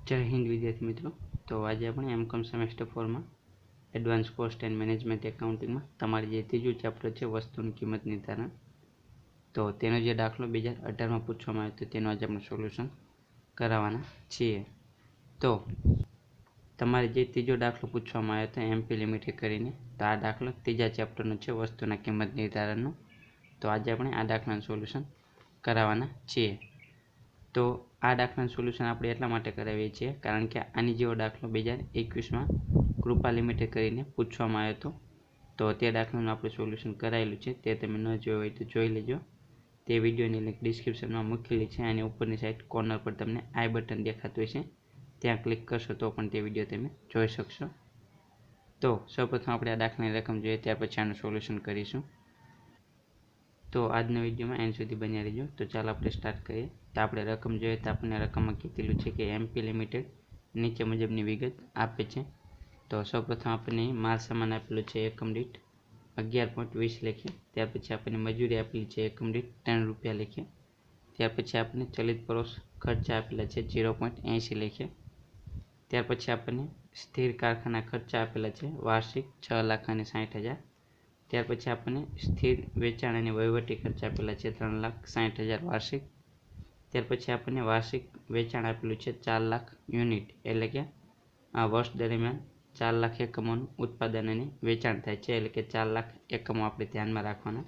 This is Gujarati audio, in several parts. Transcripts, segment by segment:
જય હિન્દ વિદ્યાર્થી મિત્રો। તો આજે આપણે એમકોમ સેમેસ્ટર 4 માં એડવાન્સ કોસ્ટ એન્ડ મેનેજમેન્ટ એકાઉન્ટિંગમાં તમારી જે ત્રીજું ચેપ્ટર છે વસ્તુની કિંમત નિર્ધારણ, તો તેનો જે દાખલો 2018માં પૂછવામાં આવ્યો હતો તેનો આજે આપણે સોલ્યુશન કરાવવાના છીએ। તો તમારે જે ત્રીજો દાખલો પૂછવામાં આવ્યો હતો એમપી લિમિટેડ કરીને, તો આ દાખલો ત્રીજા ચેપ્ટરનો છે વસ્તુના કિંમત નિર્ધારણનો। તો આજે આપણે આ દાખલાનું સોલ્યુશન કરાવવાના છીએ। તો આ દાખલાનું સોલ્યુશન આપણે એટલા માટે કરાવીએ છીએ કારણ કે આની જેવો દાખલો 2021માં કૃપા લિમિટેડ કરીને પૂછવામાં આવ્યો હતો। તો તે દાખલાનું આપણે સોલ્યુશન કરાયેલું છે, તે તમે ન જોયું હોય તો જોઈ લેજો। તે વિડીયોની લિંક ડિસ્ક્રિપ્શનમાં મૂકેલી છે અને ઉપરની સાઈડ કોર્નર પર તમને આઈ બટન દેખાતું હશે, ત્યાં ક્લિક કરશો તો પણ તે વિડીયો તમે જોઈ શકશો। તો સૌપ્રથમ આપણે આ દાખલાની રકમ જોઈએ, ત્યાર પછી આનું સોલ્યુશન કરીશું। તો આજના વિડીયોમાં એન્ડ સુધી બન્યા રહેજો। તો ચાલો આપણે સ્ટાર્ટ કરીએ। તો આપણે રકમ જોઈએ તો આપણને રકમમાં કીધેલું છે કે એમપી લિમિટેડ નીચે મુજબની વિગત આપે છે। તો સૌપ્રથમ આપણને માલ સામાન આપેલો છે એકમ દીઠ 11.20 લખીએ। ત્યાર પછી આપણને મજૂરી આપેલી છે એકમ દીઠ 3 રૂપિયા લખીએ। ત્યાર પછી આપણને ચલિત પરોક્ષ ખર્ચા આપેલા છે 0.80 લખીએ। ત્યાર પછી આપણને સ્થિર કારખાના ખર્ચા આપેલા છે વાર્ષિક 6,60,000। ત્યાર પછી આપણને સ્થિર વેચાણ અને વહીવટી ખર્ચ આપેલા છે 3,60,000 વાર્ષિક। ત્યાર પછી આપણને વાર્ષિક વેચાણ આપેલું છે 4 લાખ યુનિટ, એટલે કે આ વર્ષ દરમિયાન 4 લાખ એકમોનું ઉત્પાદન અને વેચાણ થાય છે, એટલે કે 4 લાખ એકમો આપણે ધ્યાનમાં રાખવાના।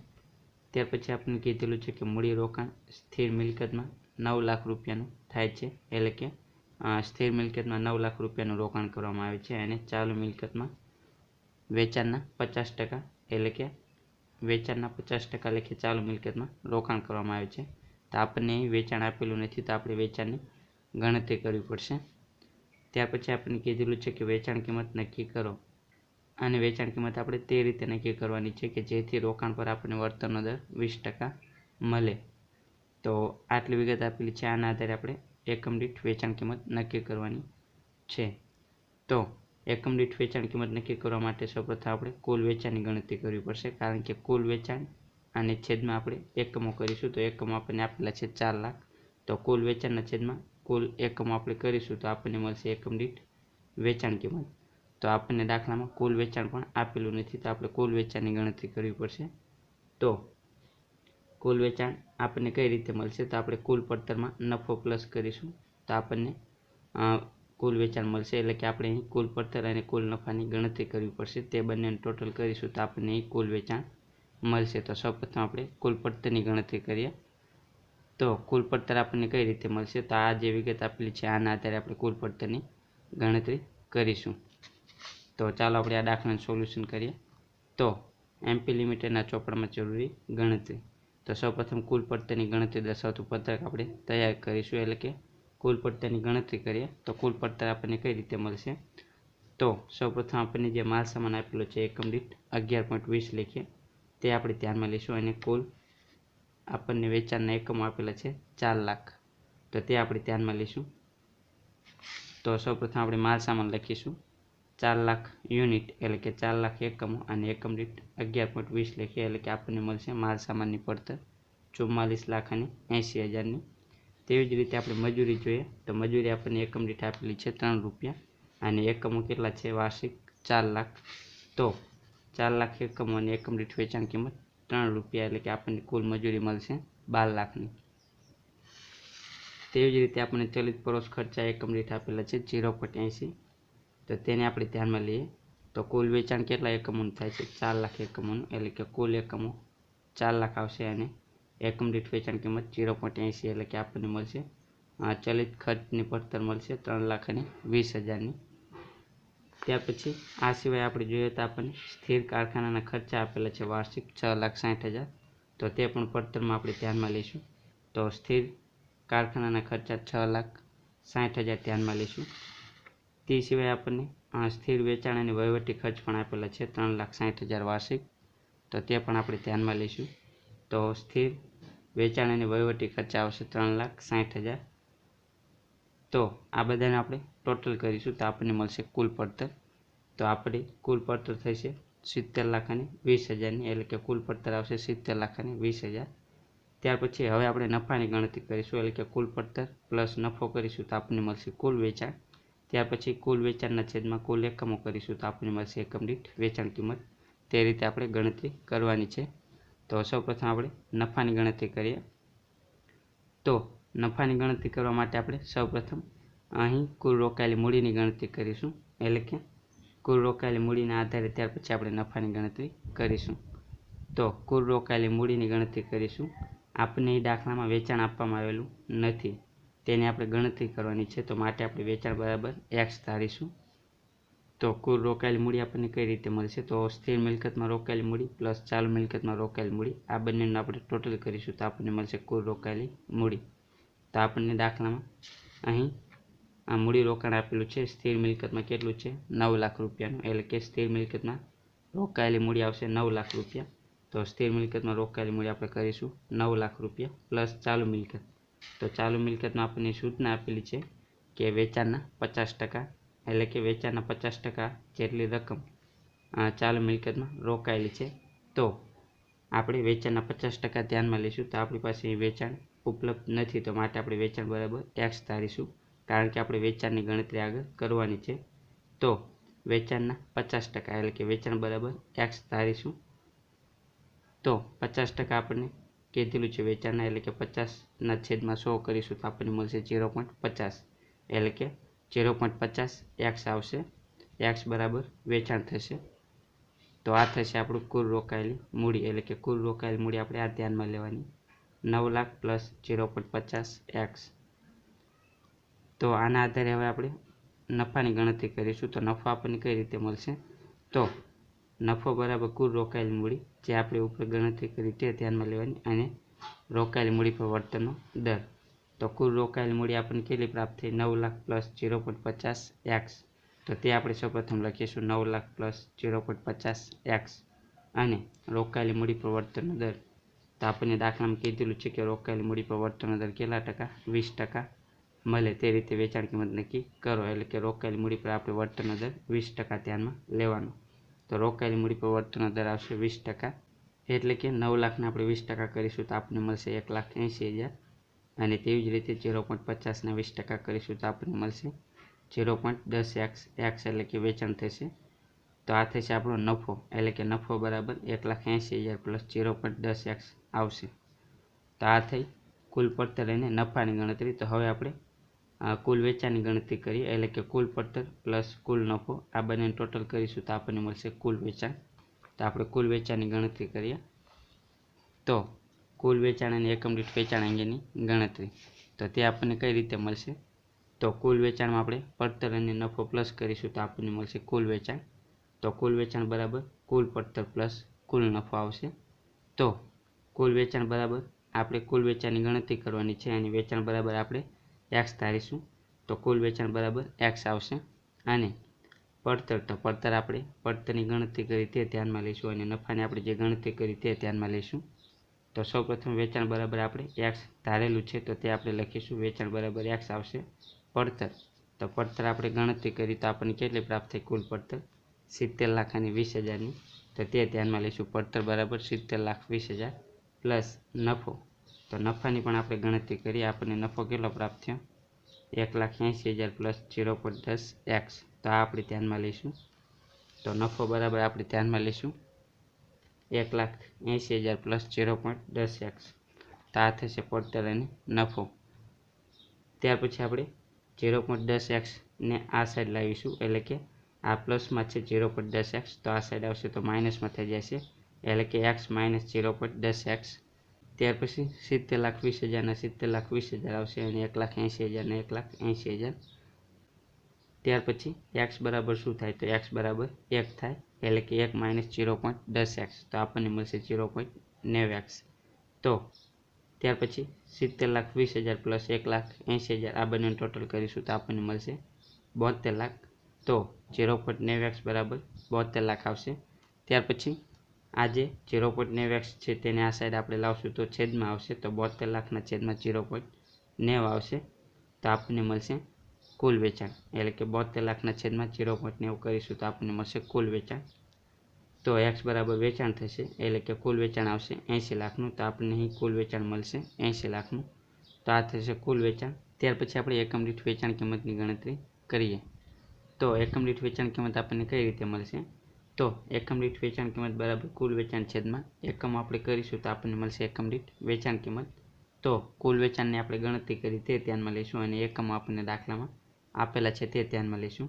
ત્યાર પછી આપણને કીધેલું છે કે મૂડી રોકાણ સ્થિર મિલકતમાં 9 લાખ રૂપિયાનું થાય છે, એટલે કે સ્થિર મિલકતમાં 9 લાખ રૂપિયાનું રોકાણ કરવામાં આવે છે અને ચાલુ મિલકતમાં વેચાણના 50%, એટલે કે વેચાણના 50% લેખે ચાલુ મિલકતમાં રોકાણ કરવામાં આવે છે। તો આપણને વેચાણ આપેલું નથી, તો આપણે વેચાણની ગણતરી કરવી પડશે। ત્યાર પછી આપણને કીધેલું છે કે વેચાણ કિંમત નક્કી કરો, અને વેચાણ કિંમત આપણે તે રીતે નક્કી કરવાની છે કે જેથી રોકાણ પર આપણને વળતરનો દર 20% મળે। તો આટલી વિગત આપેલી છે, આના આધારે આપણે એકમ દીઠ વેચાણ કિંમત નક્કી કરવાની છે। તો એકમ દીઠ વેચાણ કિંમત નક્કી કરવા માટે સૌપ્રથમ આપણે કુલ વેચાણની ગણતરી કરવી પડશે, કારણ કે કુલ વેચાણ અને છેદમાં આપણે એકમો કરીશું। તો એકમો આપણને આપેલા છે 4 લાખ, તો કુલ વેચાણના છેદમાં કુલ એકમો આપણે કરીશું તો આપણને મળશે એકમ દીઠ વેચાણ કિંમત। તો આપણને દાખલામાં કુલ વેચાણ પણ આપેલું નથી, તો આપણે કુલ વેચાણની ગણતરી કરવી પડશે। તો કુલ વેચાણ આપણને કઈ રીતે મળશે, તો આપણે કુલ પડતરમાં નફો પ્લસ કરીશું તો આપણને કુલ વેચાણ મળશે, એટલે કે આપણે અહીં કુલ પડતર અને કુલ નફાની ગણતરી કરવી પડશે। તે બંનેનું ટોટલ કરીશું તો આપણને અહીં કુલ વેચાણ મળશે। તો સૌપ્રથમ આપણે કુલ પડતરની ગણતરી કરીએ। તો કુલ પડતર આપણને કઈ રીતે મળશે, તો આ જે વિગત આપેલી છે આના આધારે આપણે કુલ પડતરની ગણતરી કરીશું। તો ચાલો આપણે આ દાખલાનું સોલ્યુશન કરીએ। તો એમપી લિમિટેડના ચોપડામાં જરૂરી ગણતરી, તો સૌપ્રથમ કુલ પડતરની ગણતરી દર્શાવતું પત્રક આપણે તૈયાર કરીશું, એટલે કે કુલ પડતરની ગણતરી કરીએ। તો કુલ પડતર આપણને કઈ રીતે મળશે, તો સૌપ્રથમ આપણને જે માલ સામાન આપેલો છે એકમ દીઠ 11.20 લખીએ, તે આપણે ધ્યાનમાં લઈશું અને કુલ આપણને વેચાણના એકમો આપેલા છે 4 લાખ, તો તે આપણે ધ્યાનમાં લઈશું। તો સૌપ્રથમ આપણે માલ સામાન લખીશું 4 લાખ યુનિટ, એટલે કે 4 લાખ એકમો, અને એકમ દીઠ 11.20 લખીએ, એટલે કે આપણને મળશે માલ સામાનની પડતર 44,80,000ની। તેવી જ રીતે આપણે મજૂરી જોઈએ, તો મજૂરી આપણને એકમ દીઠ આપેલી છે 3 રૂપિયા, અને એકમો કેટલા છે વાર્ષિક 4 લાખ। તો 4 લાખ એકમો અને એકમ દીઠ વેચાણ કિંમત 3 રૂપિયા, એટલે કે આપણને કુલ મજૂરી મળશે 12 લાખની। તેવી જ રીતે આપણે ચલિત પરોક્ષ ખર્ચા એકમ દીઠ આપેલા છે 0.80, તો તેને આપણે ધ્યાનમાં લઈએ। તો કુલ વેચાણ કેટલા એકમોનું થાય છે 4 લાખ એકમોનું, એટલે કે કુલ એકમો 4 લાખ આવશે અને એકમ દીઠ વેચાણ કિંમત 0.80, એટલે કે આપણને મળશે ચલિત ખર્ચની પડતર મળશે 3,20,000ની। ત્યાર પછી આ સિવાય આપણે જોઈએ તો આપણને સ્થિર કારખાનાના ખર્ચા આપેલા છે વાર્ષિક 6,60,000, તો તે પણ પડતરમાં આપણે ધ્યાનમાં લઈશું। તો સ્થિર કારખાનાના ખર્ચા 6,60,000 ધ્યાનમાં લઈશું। તે સિવાય આપણને સ્થિર વેચાણ અને વહીવટી ખર્ચ પણ આપેલા છે 3,60,000 વાર્ષિક, તો તે પણ આપણે ધ્યાનમાં લઈશું। તો સ્થિર વેચાણ અને વહીવટી ખર્ચા આવશે 3,60,000। તો આ બધાને આપણે ટોટલ કરીશું તો આપણને મળશે કુલ પડતર, તો આપણે કુલ પડતર થશે 70,20,000ની, એટલે કે કુલ પડતર આવશે 70,20,000। ત્યાર પછી હવે આપણે નફાની ગણતરી કરીશું, એટલે કે કુલ પડતર પ્લસ નફો કરીશું તો આપણને મળશે કુલ વેચાણ. ત્યાર પછી કુલ વેચાણના છેદમાં કુલ એકમો કરીશું તો આપણને મળશે એકમ દીઠ વેચાણ કિંમત. તે રીતે આપણે ગણતરી કરવાની છે. તો સૌપ્રથમ આપણે નફાની ગણતરી કરીએ. તો નફાની ગણતરી કરવા માટે આપણે સૌપ્રથમ અહીં કુલ રોકાયેલી મૂડીની ગણતરી કરીશું, એટલે કે કુલ રોકાયેલી મૂડીના આધારે ત્યાર પછી આપણે નફાની ગણતરી કરીશું. તો કુલ રોકાયેલી મૂડીની ગણતરી કરીશું. આપણને એ દાખલામાં વેચાણ આપવામાં આવેલું નથી, તેની આપણે ગણતરી કરવાની છે. તો માટે આપણે વેચાણ બરાબર એક્સ ધારીશું. તો કુલ રોકાયેલી મૂડી આપણને કઈ રીતે મળશે? તો સ્થિર મિલકતમાં રોકાયેલી મૂડી પ્લસ ચાલુ મિલકતમાં રોકાયેલી મૂડી, આ બંનેનું આપણે ટોટલ કરીશું તો આપણને મળશે કુલ રોકાયેલી મૂડી. તો આપણને દાખલામાં અહીં આ મૂડી રોકાણ આપેલું છે. સ્થિર મિલકતમાં કેટલું છે? 9 લાખ રૂપિયાનું, એટલે કે સ્થિર મિલકતમાં રોકાયેલી મૂડી આવશે 9 લાખ રૂપિયા. તો સ્થિર મિલકતમાં રોકાયેલી મૂડી આપણે કરીશું 9 લાખ રૂપિયા પ્લસ ચાલુ મિલકત. તો ચાલુ મિલકતમાં આપણને સૂચના આપેલી છે કે વેચાણના 50%, એટલે કે વેચાણના 50% જેટલી રકમ ચાલુ મિલકતમાં રોકાયેલી છે. તો આપણે વેચાણના 50% ધ્યાનમાં લઈશું. તો આપણી પાસે વેચાણ ઉપલબ્ધ નથી, તો માટે આપણે વેચાણ બરાબર એક્સ ધારીશું, કારણ કે આપણે વેચાણની ગણતરી આગળ કરવાની છે. તો વેચાણના 50%, એટલે કે વેચાણ બરાબર એક્સ ધારીશું. તો 50% આપણને કીધેલું છે વેચાણના, એટલે કે 50ના છેદમાં 100 કરીશું તો આપણને મળશે 0.50, એટલે કે 0.50 એક્સ આવશે. એક્સ બરાબર વેચાણ થશે. તો આ થશે આપણું કુલ રોકાયેલી મૂડી, એટલે કે કુલ રોકાયેલી મૂડી આપણે આ ધ્યાનમાં લેવાની 9 લાખ પ્લસ 0.50 એક્સ. તો આના આધારે હવે આપણે નફાની ગણતરી કરીશું. તો નફો આપણને કઈ રીતે મળશે? તો નફો બરાબર કુલ રોકાયેલી મૂડી, જે આપણે ઉપર ગણતરી કરી તે ધ્યાનમાં લેવાની, અને રોકાયેલી મૂડી પર વર્તનનો દર. તો કુલ રોકાયેલી મૂડી આપણને કેટલી પ્રાપ્ત થઈ? 9 લાખ પ્લસ 0.50 એક્સ. તો તે આપણે સૌપ્રથમ લખીશું 9 લાખ પ્લસ 0.50 એક્સ, અને રોકાયેલી મૂડી પર વર્તનનો દર. તો આપણને દાખલામાં કીધેલું છે કે રોકાયેલી મૂડી પર વર્તનનો દર કેટલા ટકા? 20% મળે તે રીતે વેચાણ કિંમત નક્કી કરો, એટલે કે રોકાયેલી મૂડી પર આપણે વર્તનનો દર 20% ધ્યાનમાં લેવાનો. તો રોકાયેલી મૂડી પર વર્તનનો દર આવશે 20%, એટલે કે 9 લાખને આપણે 20% કરીશું તો આપણને મળશે 1,80,000, અને તેવી જ રીતે 0.50ના 20% કરીશું તો આપણને મળશે 0.10 એક્સ. એટલે કે વેચાણ થશે. તો આ થશે આપણો નફો, એટલે કે નફો બરાબર 1,80,000 પ્લસ 0.10 એક્સ આવશે. તો આ થઈ કુલ પડતર અને નફાની ગણતરી. તો હવે આપણે કુલ વેચાણની ગણતરી કરીએ, એટલે કે કુલ પડતર પ્લસ કુલ નફો, આ બંનેનું ટોટલ કરીશું તો આપણને મળશે કુલ વેચાણ. તો આપણે કુલ વેચાણની ગણતરી કરીએ. તો કુલ વેચાણ અને એકમ દીઠ વેચાણ અંગેની ગણતરી, તો તે આપણને કઈ રીતે મળશે? તો કુલ વેચાણમાં આપણે પડતર અને નફો પ્લસ કરીશું તો આપણને મળશે કુલ વેચાણ. તો કુલ વેચાણ બરાબર કુલ પડતર પ્લસ કુલ નફો આવશે. તો કુલ વેચાણ બરાબર આપણે કુલ વેચાણની ગણતરી કરવાની છે, અને વેચાણ બરાબર આપણે એક્સ ધારીશું. તો કુલ વેચાણ બરાબર એક્સ આવશે, અને પડતર, તો પડતર આપણે પડતરની ગણતરી કરી તે ધ્યાનમાં લઈશું, અને નફાની આપણે જે ગણતરી કરી તે ધ્યાનમાં લઈશું. તો સૌપ્રથમ વેચાણ બરાબર આપણે એક્સ ધારેલું છે, તો તે આપણે લખીશું વેચાણ બરાબર એક્સ આવશે. પડતર, તો પડતર આપણે ગણતરી કરી તો આપણને કેટલી પ્રાપ્ત થઈ? કુલ પડતર 70,20,000ની. તો તે ધ્યાનમાં લઈશું. પડતર બરાબર 70,20,000 પ્લસ નફો. તો નફાની પણ આપણે ગણતરી કરીએ. આપણને નફો કેટલો પ્રાપ્ત થયો? 1,80,000 પ્લસ 0.10 એક્સ. તો આ આપણે ધ્યાનમાં લઈશું. તો નફો બરાબર આપણે ધ્યાનમાં લઈશું 1,80,000 પ્લસ 0.10 એક્સ. તો આ થશે પડતર અને નફો. ત્યાર પછી આપણે 0.10 એક્સને આ સાઈડ લાવીશું, એટલે કે આ પ્લસમાં છે 0.10 એક્સ, તો આ સાઈડ આવશે તો માઇનસમાં થઈ જશે, એટલે કે એક્સ માઇનસ 0.10 એક્સ. ત્યાર પછી 70,20,000 ના 70,20,000 આવશે, અને 1,80,000 ને 1,80,000. ત્યાર પછી એક્સ બરાબર શું થાય? તો એક્સ બરાબર 1 થાય, એટલે કે 1 માઇનસ 0.10 એક્સ. તો આપણને મળશે 0.90 એક્સ. તો ત્યાર પછી 70,20,000 પ્લસ 1,80,000 આ બંનેનું ટોટલ કરીશું તો આપણને મળશે 72 લાખ. તો 0.90 એક્સ બરાબર 72 લાખ આવશે. ત્યાર પછી આ જે 0.90 એક્સ છે તેને આ સાઈડ આપણે લાવશું તો છેદમાં આવશે, તો 72 લાખના છેદમાં 0.90 આવશે. તો આપણને મળશે કુલ વેચાણ, એટલે કે 72 લાખના છેદમાં 0.90 કરીશું તો આપણને મળશે કુલ વેચાણ. તો એક્સ બરાબર વેચાણ થશે એટલે કે કુલ વેચાણ આવશે 80 લાખનું, તો આપણને અહીં કુલ વેચાણ મળશે 80 લાખનું. તો આ થશે કુલ વેચાણ. ત્યાર પછી આપણે એકમ દીઠ વેચાણ કિંમતની ગણતરી કરીએ. તો એકમ દીઠ વેચાણ કિંમત આપણને કઈ રીતે મળશે? તો એકમ દીઠ વેચાણ કિંમત બરાબર કુલ વેચાણ છેદમાં એકમ આપણે કરીશું તો આપણને મળશે એકમ દીઠ વેચાણ કિંમત. તો કુલ વેચાણની આપણે ગણતરી કરી તે ધ્યાનમાં લઈશું અને એકમો આપણને દાખલામાં આપેલા છે તે ધ્યાનમાં લઈશું.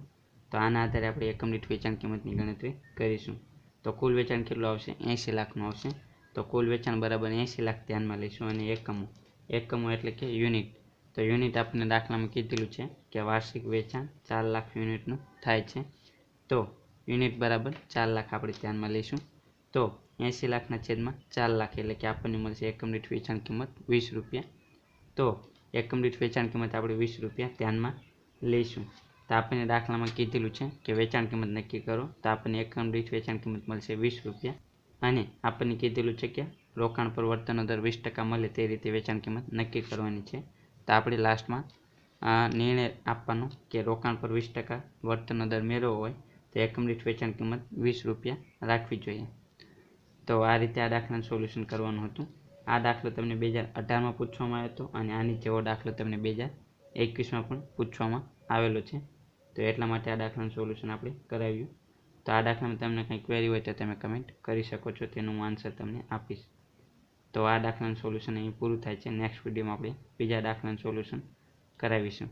તો આના આધારે આપણે એકમ દીઠ વેચાણ કિંમતની ગણતરી કરીશું. તો કુલ વેચાણ કેટલું આવશે? 80 લાખનું આવશે. તો કુલ વેચાણ બરાબર 80 લાખ ધ્યાનમાં લઈશું અને એકમો એટલે કે યુનિટ. તો યુનિટ આપણને દાખલામાં કીધેલું છે કે વાર્ષિક વેચાણ 4 લાખ યુનિટનું થાય છે. તો યુનિટ બરાબર 4 લાખ આપણે ધ્યાનમાં લઈશું. તો 80 લાખના છેદમાં 4 લાખ એટલે કે આપણને મળશે એકમ દીઠ વેચાણ કિંમત 20 રૂપિયા. તો એકમ દીઠ વેચાણ કિંમત આપણે 20 રૂપિયા ધ્યાનમાં લઈશું. તો આપણને દાખલામાં કીધેલું છે કે વેચાણ કિંમત નક્કી કરો, તો આપણને એકમ દીઠ વેચાણ કિંમત મળશે 20 રૂપિયા. અને આપણને કીધેલું છે કે રોકાણ પર વળતરનો દર 20% મળે તે રીતે વેચાણ કિંમત નક્કી કરવાની છે. તો આપણે લાસ્ટમાં નિર્ણય આપવાનો કે રોકાણ પર 20% વળતરનો દર મેળવવો હોય તો એકમ દીઠ વેચાણ કિંમત 20 રૂપિયા રાખવી જોઈએ. તો આ રીતે આ દાખલાનું સોલ્યુશન કરવાનું હતું. આ દાખલો તમને 2018માં પૂછવામાં આવ્યો હતો અને આની જેવો દાખલો તમને 2021માં પણ પૂછવામાં આવેલો છે. તો એટલા માટે આ દાખલાનું સોલ્યુશન આપણે કરાવ્યું. તો આ દાખલામાં તમને કંઈ ક્વેરી હોય તો તમે કમેન્ટ કરી શકો છો, તેનું હું આન્સર તમને આપીશ. તો આ દાખલાનું સોલ્યુશન અહીં પૂરું થાય છે. નેક્સ્ટ વિડીયોમાં આપણે બીજા દાખલાનું સોલ્યુશન કરાવીશું.